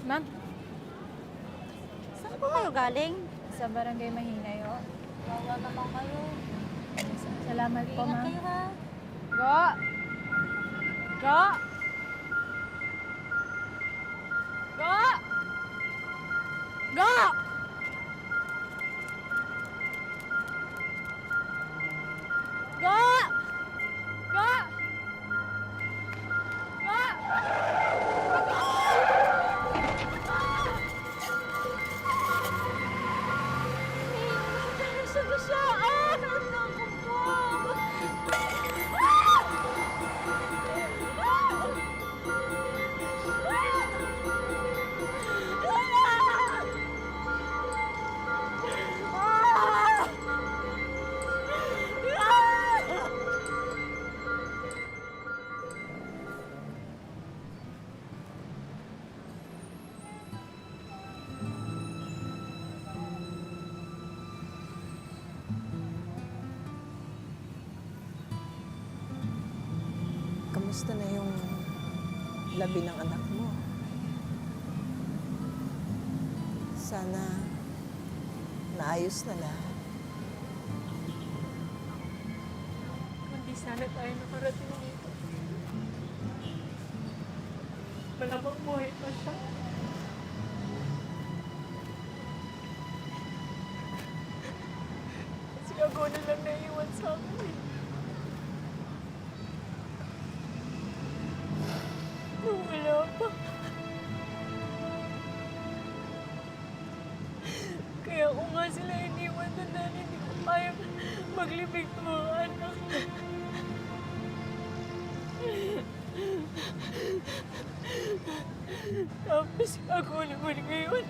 Ma'am, Saan po kayo galing? sa barangay Mahinay, oh. Wawa naman kayo. Salamat po, Ingat ma'am. kayo ha. Go! Go! Go! Go! Go! Go! Go! Nasaan na siya? Ah! Naku po! Kamusta na yung labi ng anak mo? Sana naayos na lahat. Kundi sana tayo nakarating dito. Malamang buhay pa siya. Kasi ako na lang naiwan sa akin eh. Nung wala pa. Kaya kung nga sila iniwan na dahil hindi ko kaya maglibig ng mga anak. Tapos ako naman ngayon.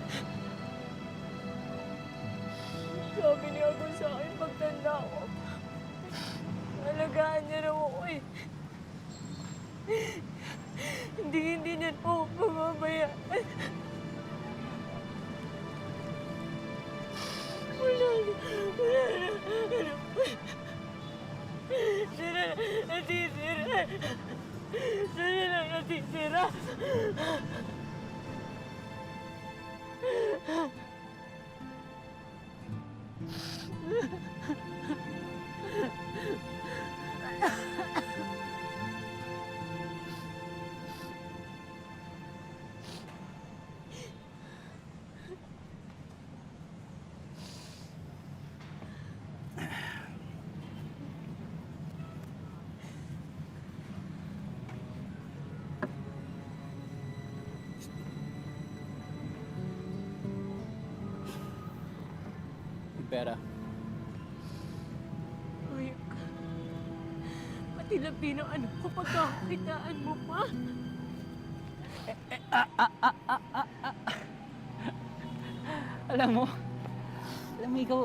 Sabi niya ako sa akin pagtanda ko. Alagaan niya raw ako eh. Hindi niya po ako pababayaan. Wala na. Sira na natitira. Sira na natitira. Pera. Uyok ka. Pati labi ng anak ko pagkakakitaan mo pa. Alam mo ikaw,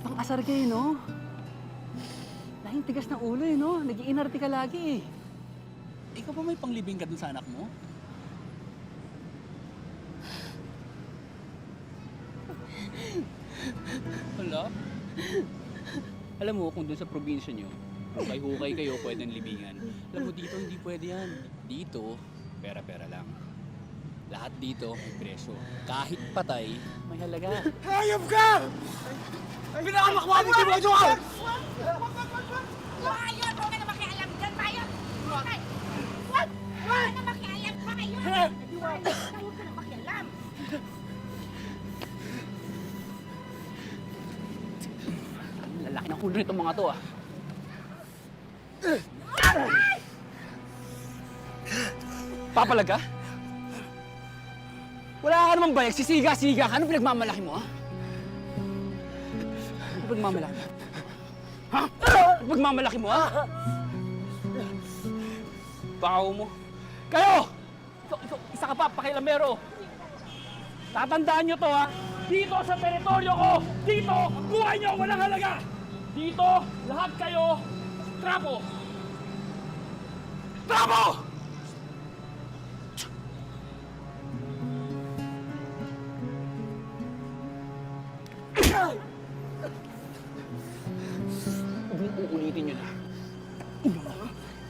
pang-asar ka eh, no? Lahing tigas ng ulo eh, no? Nag-iinarte ka lagi eh. Ikaw ba may panglibing ka dun sa anak mo? Hala? Alam mo, kung dun sa probinsya nyo, hukay-hukay kayo, pwedeng libingan. Alam mo, dito hindi pwede yan. Dito, pera-pera lang. Lahat dito may presyo. Kahit patay, may halaga. Hayop ka! Pinakamakmati si Bojo ka! Ayun! Huwag ka na makialam dyan, Bayon! Huwag ka na makialam pa kayo! Huwag ka na makialam! Lalaki ng ulo nitong mga to ah. Papalag ka? Wala ka namang bayag, sisiga-siga ka. Ano pinagmamalaki mo, ha? Ano pinagmamalaki mo? Ha? Ano pinagmamalaki mo, ha? Pao mo. Kayo! Ikaw, isa ka pa, pakilamero. Tatandaan nyo to, ha? Dito sa teritoryo ko, dito, buhay nyo, walang halaga! Dito, lahat kayo, trapo! Trapo! Huwag mong uulitin yun, ha?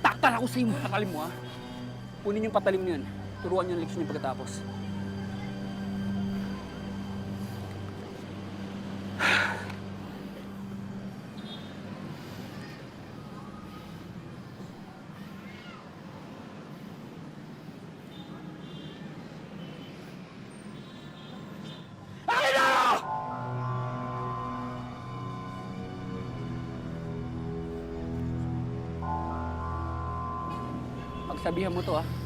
Taktal ako sa'yo, patalim mo, ha? Kunin yung patalim mo yun. Turuan yung leksyon yung pagkatapos. sabihan mo to ah.